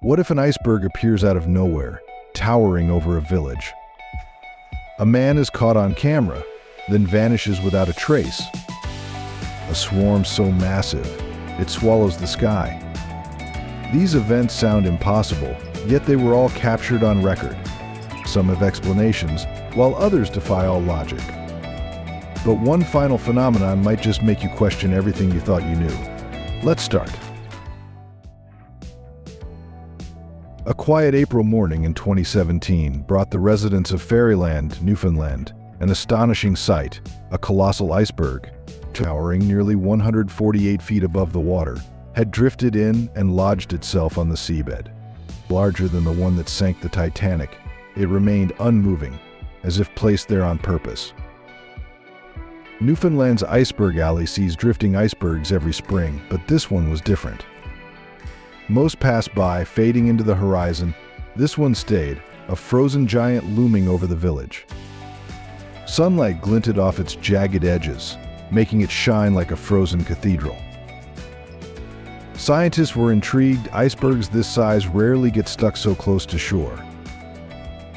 What if an iceberg appears out of nowhere, towering over a village? A man is caught on camera, then vanishes without a trace. A swarm so massive, it swallows the sky. These events sound impossible, yet they were all captured on record. Some have explanations, while others defy all logic. But one final phenomenon might just make you question everything you thought you knew. Let's start. A quiet April morning in 2017 brought the residents of Fairyland, Newfoundland, an astonishing sight: a colossal iceberg, towering nearly 148 feet above the water, had drifted in and lodged itself on the seabed. Larger than the one that sank the Titanic, it remained unmoving, as if placed there on purpose. Newfoundland's Iceberg Alley sees drifting icebergs every spring, but this one was different. Most passed by, fading into the horizon. This one stayed, a frozen giant looming over the village. Sunlight glinted off its jagged edges, making it shine like a frozen cathedral. Scientists were intrigued. Icebergs this size rarely get stuck so close to shore.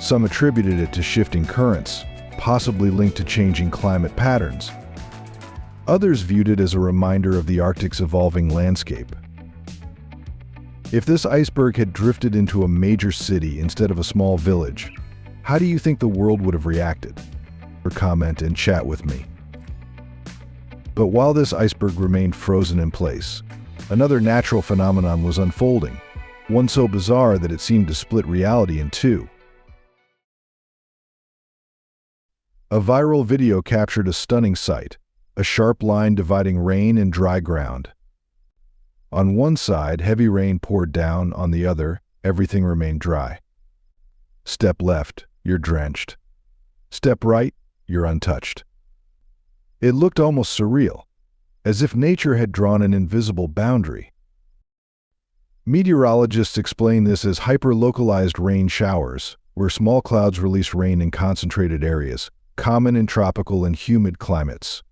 Some attributed it to shifting currents, possibly linked to changing climate patterns. Others viewed it as a reminder of the Arctic's evolving landscape. If this iceberg had drifted into a major city instead of a small village, how do you think the world would have reacted? Or comment and chat with me. But while this iceberg remained frozen in place, another natural phenomenon was unfolding, one so bizarre that it seemed to split reality in two. A viral video captured a stunning sight, a sharp line dividing rain and dry ground. On one side, heavy rain poured down; on the other, everything remained dry. Step left, you're drenched. Step right, you're untouched. It looked almost surreal, as if nature had drawn an invisible boundary. Meteorologists explain this as hyper-localized rain showers, where small clouds release rain in concentrated areas, common in tropical and humid climates.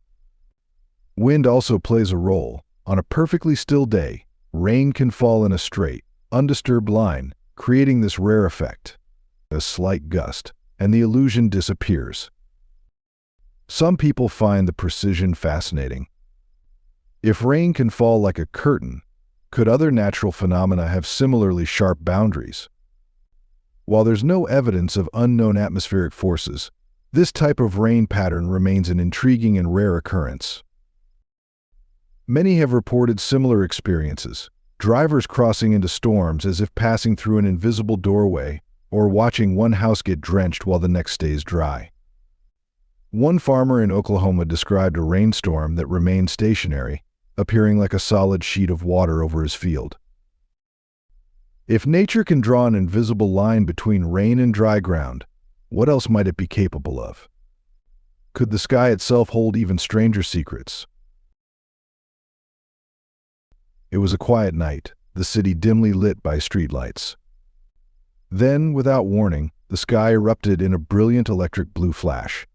Wind also plays a role. On a perfectly still day, rain can fall in a straight, undisturbed line, creating this rare effect. A slight gust, and the illusion disappears. Some people find the precision fascinating. If rain can fall like a curtain, could other natural phenomena have similarly sharp boundaries? While there's no evidence of unknown atmospheric forces, this type of rain pattern remains an intriguing and rare occurrence. Many have reported similar experiences: drivers crossing into storms as if passing through an invisible doorway, or watching one house get drenched while the next stays dry. One farmer in Oklahoma described a rainstorm that remained stationary, appearing like a solid sheet of water over his field. If nature can draw an invisible line between rain and dry ground, what else might it be capable of? Could the sky itself hold even stranger secrets? It was a quiet night, the city dimly lit by streetlights. Then, without warning, the sky erupted in a brilliant electric blue flash.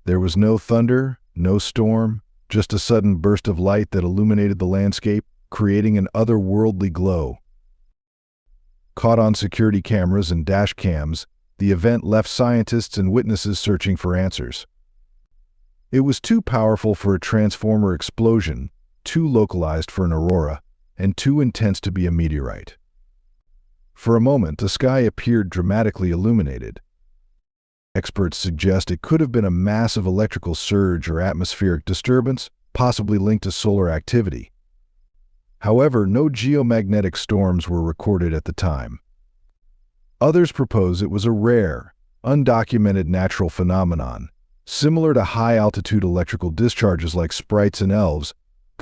There was no thunder, no storm, just a sudden burst of light that illuminated the landscape, creating an otherworldly glow. Caught on security cameras and dash cams, the event left scientists and witnesses searching for answers. It was too powerful for a transformer explosion, too localized for an aurora, and too intense to be a meteorite. For a moment, the sky appeared dramatically illuminated. Experts suggest it could have been a massive electrical surge or atmospheric disturbance, possibly linked to solar activity. However, no geomagnetic storms were recorded at the time. Others propose it was a rare, undocumented natural phenomenon, similar to high-altitude electrical discharges like sprites and elves,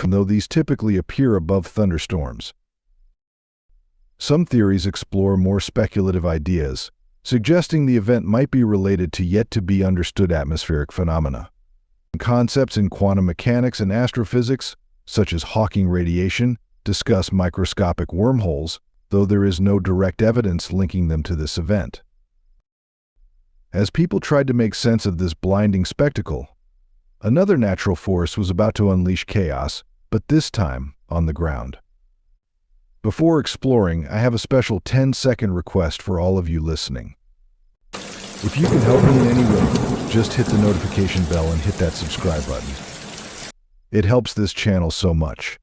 though these typically appear above thunderstorms. Some theories explore more speculative ideas, suggesting the event might be related to yet-to-be-understood atmospheric phenomena. Concepts in quantum mechanics and astrophysics, such as Hawking radiation, discuss microscopic wormholes, though there is no direct evidence linking them to this event. As people tried to make sense of this blinding spectacle, another natural force was about to unleash chaos, but this time on the ground. Before exploring, I have a special 10-second request for all of you listening. If you can help me in any way, just hit the notification bell and hit that subscribe button. It helps this channel so much.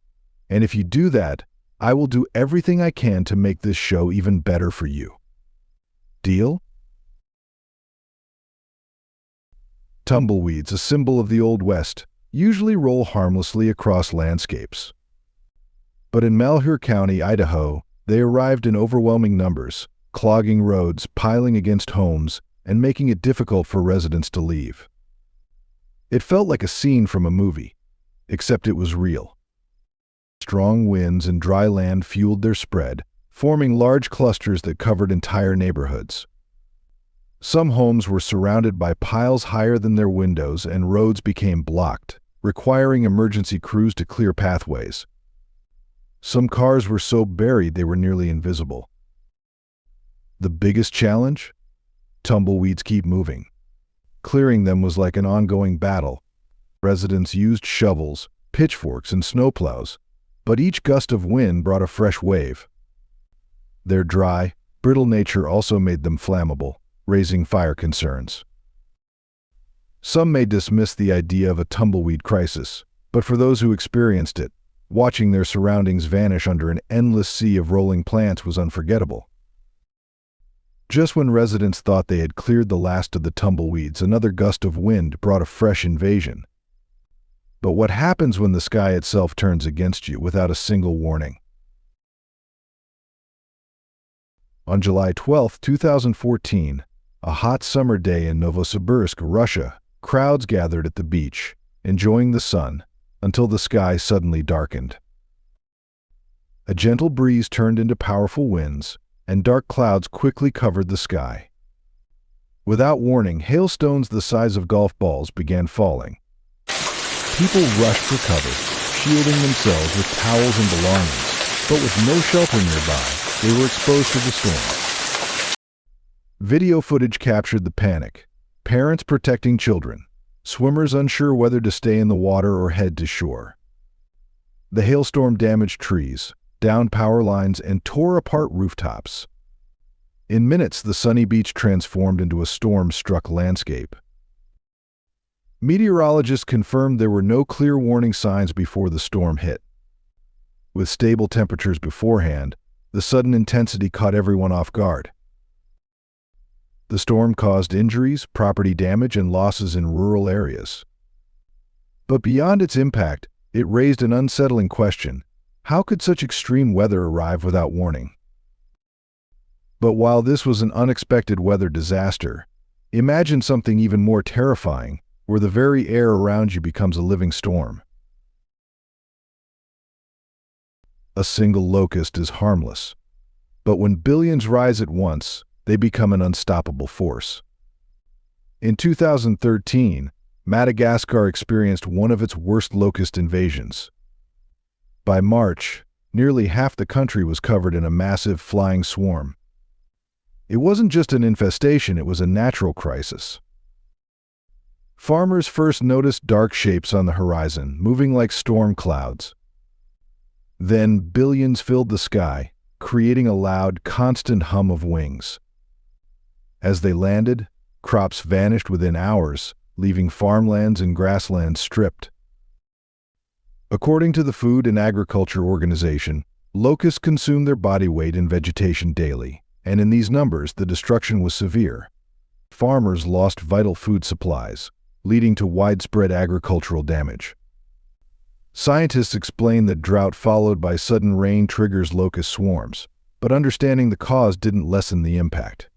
And if you do that, I will do everything I can to make this show even better for you. Deal? Tumbleweeds, a symbol of the Old West, usually roll harmlessly across landscapes. But in Malheur County, Idaho, they arrived in overwhelming numbers, clogging roads, piling against homes, and making it difficult for residents to leave. It felt like a scene from a movie, except it was real. Strong winds and dry land fueled their spread, forming large clusters that covered entire neighborhoods. Some homes were surrounded by piles higher than their windows, and roads became blocked, requiring emergency crews to clear pathways. Some cars were so buried they were nearly invisible. The biggest challenge? Tumbleweeds keep moving. Clearing them was like an ongoing battle. Residents used shovels, pitchforks, and snowplows, but each gust of wind brought a fresh wave. Their dry, brittle nature also made them flammable, raising fire concerns. Some may dismiss the idea of a tumbleweed crisis, but for those who experienced it, watching their surroundings vanish under an endless sea of rolling plants was unforgettable. Just when residents thought they had cleared the last of the tumbleweeds, another gust of wind brought a fresh invasion. But what happens when the sky itself turns against you without a single warning? On July 12, 2014, a hot summer day in Novosibirsk, Russia, crowds gathered at the beach, enjoying the sun, until the sky suddenly darkened. A gentle breeze turned into powerful winds, and dark clouds quickly covered the sky. Without warning, hailstones the size of golf balls began falling. People rushed for cover, shielding themselves with towels and belongings, but with no shelter nearby, they were exposed to the storm. Video footage captured the panic: parents protecting children, swimmers unsure whether to stay in the water or head to shore. The hailstorm damaged trees, downed power lines, and tore apart rooftops. In minutes, the sunny beach transformed into a storm-struck landscape. Meteorologists confirmed there were no clear warning signs before the storm hit. With stable temperatures beforehand, the sudden intensity caught everyone off guard. The storm caused injuries, property damage, and losses in rural areas. But beyond its impact, it raised an unsettling question: how could such extreme weather arrive without warning? But while this was an unexpected weather disaster, imagine something even more terrifying, where the very air around you becomes a living storm. A single locust is harmless, but when billions rise at once, they become an unstoppable force. In 2013, Madagascar experienced one of its worst locust invasions. By March, nearly half the country was covered in a massive flying swarm. It wasn't just an infestation, it was a natural crisis. Farmers first noticed dark shapes on the horizon, moving like storm clouds. Then billions filled the sky, creating a loud, constant hum of wings. As they landed, crops vanished within hours, leaving farmlands and grasslands stripped. According to the Food and Agriculture Organization, locusts consume their body weight in vegetation daily, and in these numbers, the destruction was severe. Farmers lost vital food supplies, leading to widespread agricultural damage. Scientists explain that drought followed by sudden rain triggers locust swarms, but understanding the cause didn't lessen the impact.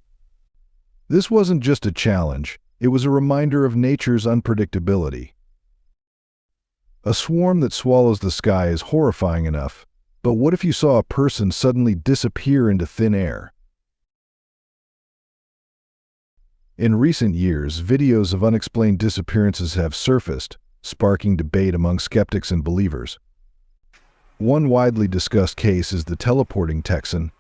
This wasn't just a challenge, it was a reminder of nature's unpredictability. A swarm that swallows the sky is horrifying enough, but what if you saw a person suddenly disappear into thin air? In recent years, videos of unexplained disappearances have surfaced, sparking debate among skeptics and believers. One widely discussed case is the teleporting Texan,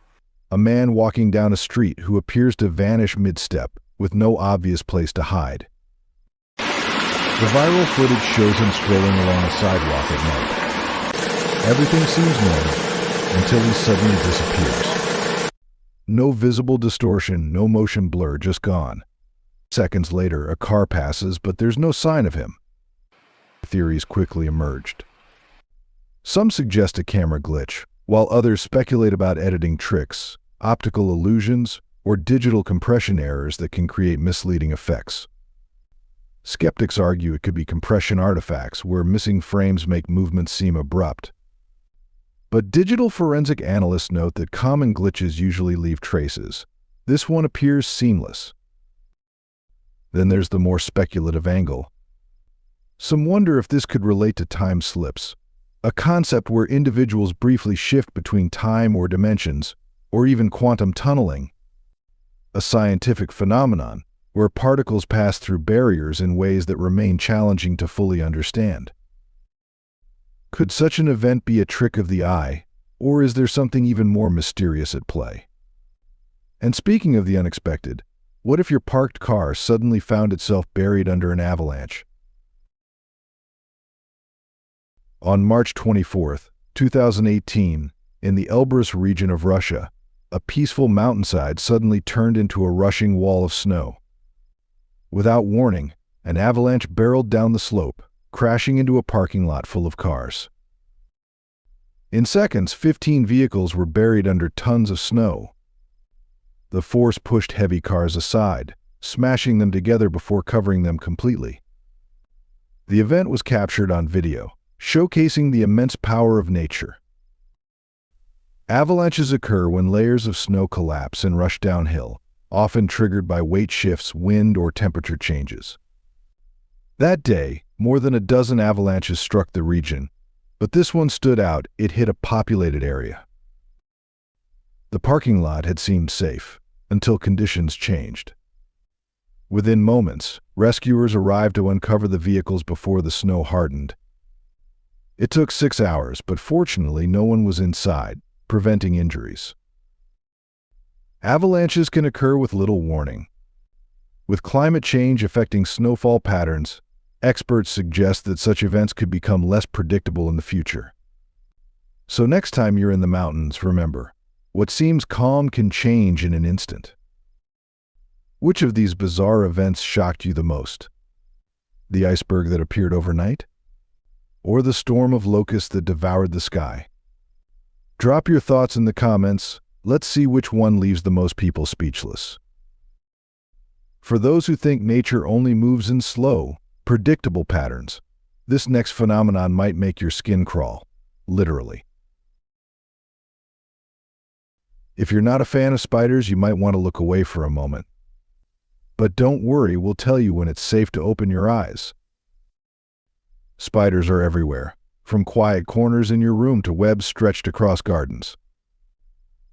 a man walking down a street who appears to vanish mid-step, with no obvious place to hide. The viral footage shows him strolling along a sidewalk at night. Everything seems normal, until he suddenly disappears. No visible distortion, no motion blur, just gone. Seconds later, a car passes, but there's no sign of him. Theories quickly emerged. Some suggest a camera glitch, while others speculate about editing tricks, optical illusions, or digital compression errors that can create misleading effects. Skeptics argue it could be compression artifacts where missing frames make movements seem abrupt. But digital forensic analysts note that common glitches usually leave traces. This one appears seamless. Then there's the more speculative angle. Some wonder if this could relate to time slips, a concept where individuals briefly shift between time or dimensions, or even quantum tunneling, a scientific phenomenon where particles pass through barriers in ways that remain challenging to fully understand. Could such an event be a trick of the eye, or is there something even more mysterious at play? And speaking of the unexpected, what if your parked car suddenly found itself buried under an avalanche? On March 24, 2018, in the Elbrus region of Russia, a peaceful mountainside suddenly turned into a rushing wall of snow. Without warning, an avalanche barreled down the slope, crashing into a parking lot full of cars. In seconds, 15 vehicles were buried under tons of snow. The force pushed heavy cars aside, smashing them together before covering them completely. The event was captured on video, showcasing the immense power of nature. Avalanches occur when layers of snow collapse and rush downhill, often triggered by weight shifts, wind, or temperature changes. That day, more than a dozen avalanches struck the region, but this one stood out. It hit a populated area. The parking lot had seemed safe, until conditions changed. Within moments, rescuers arrived to uncover the vehicles before the snow hardened. It took 6 hours, but fortunately no one was inside, preventing injuries. Avalanches can occur with little warning. With climate change affecting snowfall patterns, experts suggest that such events could become less predictable in the future. So next time you're in the mountains, remember, what seems calm can change in an instant. Which of these bizarre events shocked you the most? The iceberg that appeared overnight? Or the storm of locusts that devoured the sky? Drop your thoughts in the comments. Let's see which one leaves the most people speechless. For those who think nature only moves in slow, predictable patterns, this next phenomenon might make your skin crawl, literally. If you're not a fan of spiders, you might want to look away for a moment. But don't worry, we'll tell you when it's safe to open your eyes. Spiders are everywhere, from quiet corners in your room to webs stretched across gardens.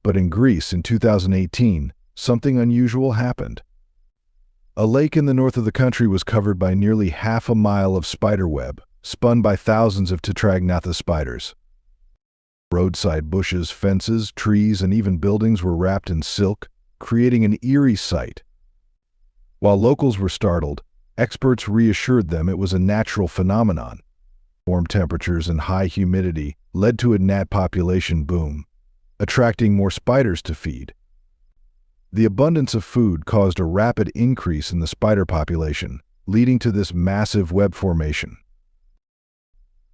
But in Greece in 2018, something unusual happened. A lake in the north of the country was covered by nearly half a mile of spider web, spun by thousands of Tetragnathus spiders. Roadside bushes, fences, trees, and even buildings were wrapped in silk, creating an eerie sight. While locals were startled, experts reassured them it was a natural phenomenon. Warm temperatures and high humidity led to a gnat population boom, attracting more spiders to feed. The abundance of food caused a rapid increase in the spider population, leading to this massive web formation.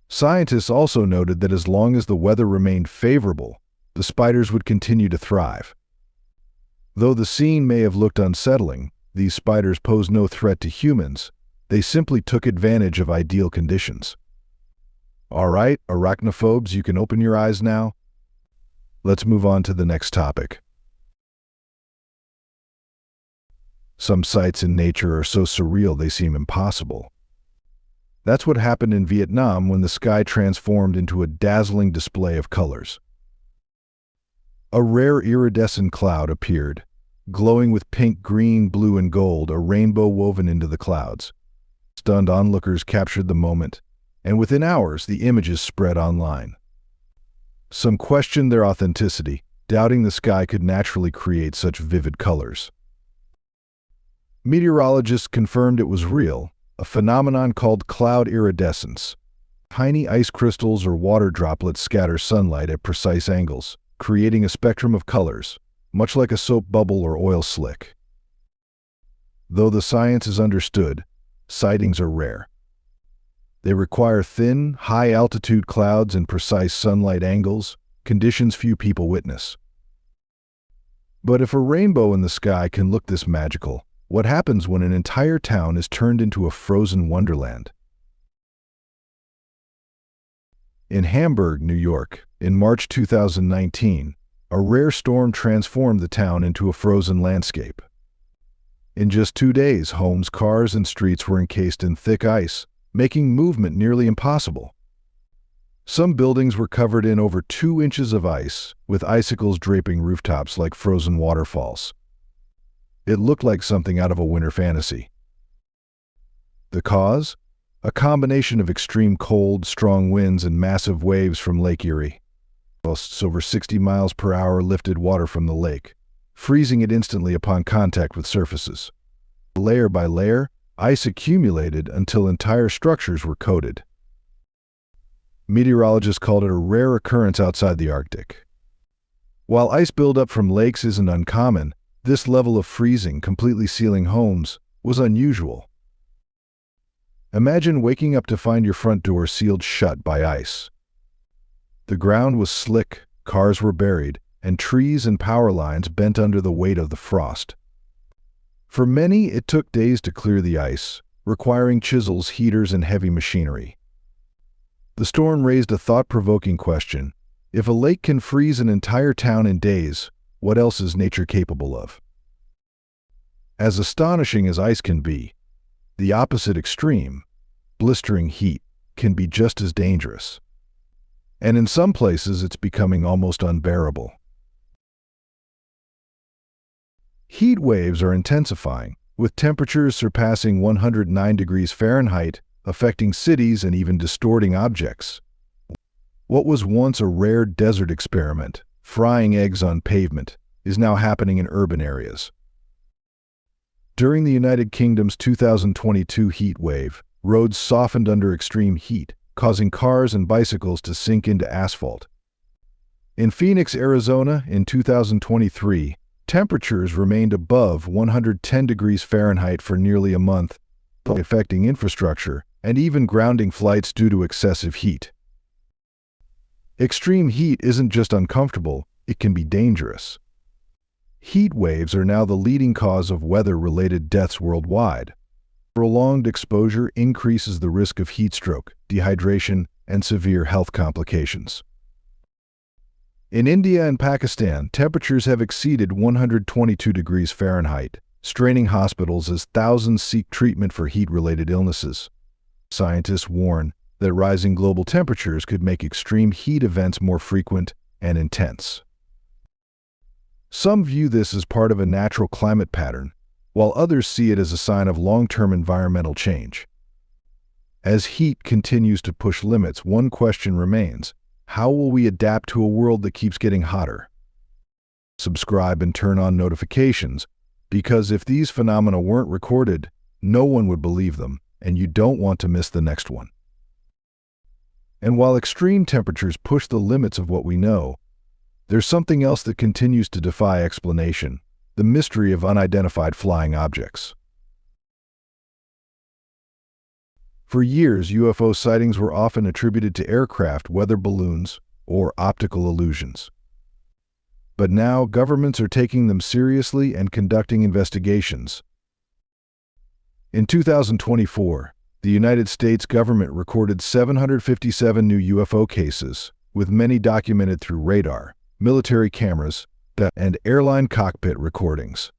Scientists also noted that as long as the weather remained favorable, the spiders would continue to thrive. Though the scene may have looked unsettling, these spiders pose no threat to humans. They simply took advantage of ideal conditions. All right, arachnophobes, you can open your eyes now. Let's move on to the next topic. Some sights in nature are so surreal they seem impossible. That's what happened in Vietnam when the sky transformed into a dazzling display of colors. A rare iridescent cloud appeared, glowing with pink, green, blue, and gold, a rainbow woven into the clouds. Stunned onlookers captured the moment, and within hours the images spread online. Some questioned their authenticity, doubting the sky could naturally create such vivid colors. Meteorologists confirmed it was real, a phenomenon called cloud iridescence. Tiny ice crystals or water droplets scatter sunlight at precise angles, creating a spectrum of colors, much like a soap bubble or oil slick. Though the science is understood, sightings are rare. They require thin, high-altitude clouds and precise sunlight angles, conditions few people witness. But if a rainbow in the sky can look this magical, what happens when an entire town is turned into a frozen wonderland? In Hamburg, New York, in March 2019, a rare storm transformed the town into a frozen landscape. In just 2 days, homes, cars, and streets were encased in thick ice, making movement nearly impossible. Some buildings were covered in over 2 inches of ice, with icicles draping rooftops like frozen waterfalls. It looked like something out of a winter fantasy. The cause? A combination of extreme cold, strong winds, and massive waves from Lake Erie. Gusts over 60 miles per hour lifted water from the lake, freezing it instantly upon contact with surfaces. Layer by layer, ice accumulated until entire structures were coated. Meteorologists called it a rare occurrence outside the Arctic. While ice buildup from lakes isn't uncommon, this level of freezing, completely sealing homes, was unusual. Imagine waking up to find your front door sealed shut by ice. The ground was slick, cars were buried, and trees and power lines bent under the weight of the frost. For many, it took days to clear the ice, requiring chisels, heaters, and heavy machinery. The storm raised a thought-provoking question. If a lake can freeze an entire town in days, what else is nature capable of? As astonishing as ice can be, the opposite extreme, blistering heat, can be just as dangerous. And in some places, it's becoming almost unbearable. Heat waves are intensifying, with temperatures surpassing 109 degrees Fahrenheit, affecting cities and even distorting objects. What was once a rare desert experiment, frying eggs on pavement, is now happening in urban areas. During the United Kingdom's 2022 heat wave, roads softened under extreme heat, causing cars and bicycles to sink into asphalt. In Phoenix, Arizona, in 2023, temperatures remained above 110 degrees Fahrenheit for nearly a month, affecting infrastructure and even grounding flights due to excessive heat. Extreme heat isn't just uncomfortable, it can be dangerous. Heat waves are now the leading cause of weather-related deaths worldwide. Prolonged exposure increases the risk of heat stroke, dehydration, and severe health complications. In India and Pakistan, temperatures have exceeded 122 degrees Fahrenheit, straining hospitals as thousands seek treatment for heat-related illnesses. Scientists warn that rising global temperatures could make extreme heat events more frequent and intense. Some view this as part of a natural climate pattern, while others see it as a sign of long-term environmental change. As heat continues to push limits, one question remains: how will we adapt to a world that keeps getting hotter? Subscribe and turn on notifications, because if these phenomena weren't recorded, no one would believe them, and you don't want to miss the next one. And while extreme temperatures push the limits of what we know, there's something else that continues to defy explanation: the mystery of unidentified flying objects. For years, UFO sightings were often attributed to aircraft, weather balloons, or optical illusions. But now, governments are taking them seriously and conducting investigations. In 2024, the United States government recorded 757 new UFO cases, with many documented through radar, military cameras, and airline cockpit recordings.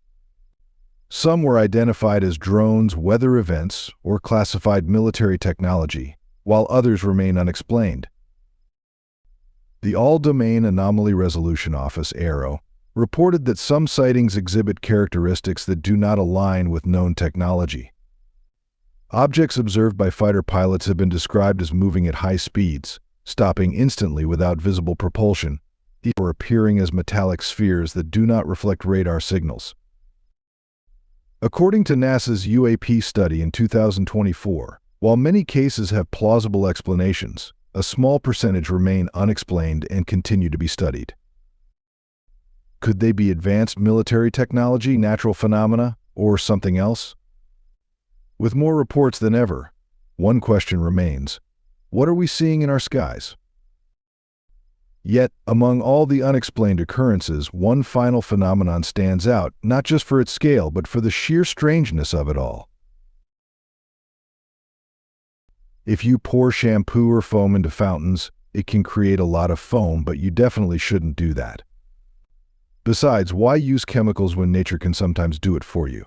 Some were identified as drones, weather events, or classified military technology, while others remain unexplained. The All-Domain Anomaly Resolution Office, AARO, reported that some sightings exhibit characteristics that do not align with known technology. Objects observed by fighter pilots have been described as moving at high speeds, stopping instantly without visible propulsion, or appearing as metallic spheres that do not reflect radar signals. According to NASA's UAP study in 2024, While many cases have plausible explanations, a small percentage remain unexplained and continue to be studied. Could they be advanced military technology, natural phenomena, or something else? With more reports than ever, one question remains: what are we seeing in our skies? Yet, among all the unexplained occurrences, one final phenomenon stands out, not just for its scale, but for the sheer strangeness of it all. If you pour shampoo or foam into fountains, it can create a lot of foam, but you definitely shouldn't do that. Besides, why use chemicals when nature can sometimes do it for you?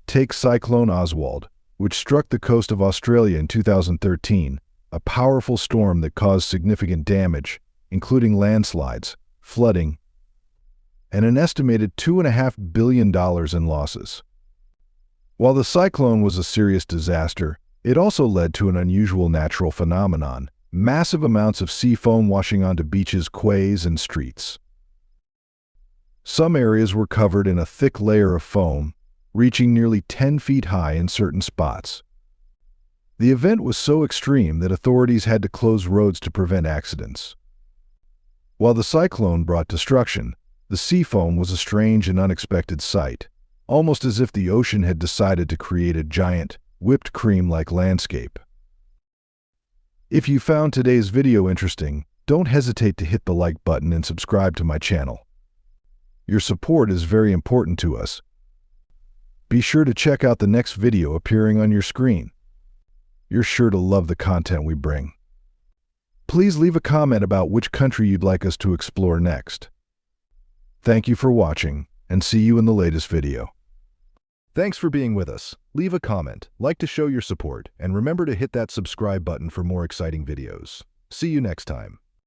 Take Cyclone Oswald, which struck the coast of Australia in 2013, a powerful storm that caused significant damage, including landslides, flooding, and an estimated $2.5 billion in losses. While the cyclone was a serious disaster, it also led to an unusual natural phenomenon: massive amounts of sea foam washing onto beaches, quays, and streets. Some areas were covered in a thick layer of foam, reaching nearly 10 feet high in certain spots. The event was so extreme that authorities had to close roads to prevent accidents. While the cyclone brought destruction, the sea foam was a strange and unexpected sight, almost as if the ocean had decided to create a giant, whipped cream-like landscape. If you found today's video interesting, don't hesitate to hit the like button and subscribe to my channel. Your support is very important to us. Be sure to check out the next video appearing on your screen. You're sure to love the content we bring. Please leave a comment about which country you'd like us to explore next. Thank you for watching, and see you in the latest video. Thanks for being with us. Leave a comment, like to show your support, and remember to hit that subscribe button for more exciting videos. See you next time.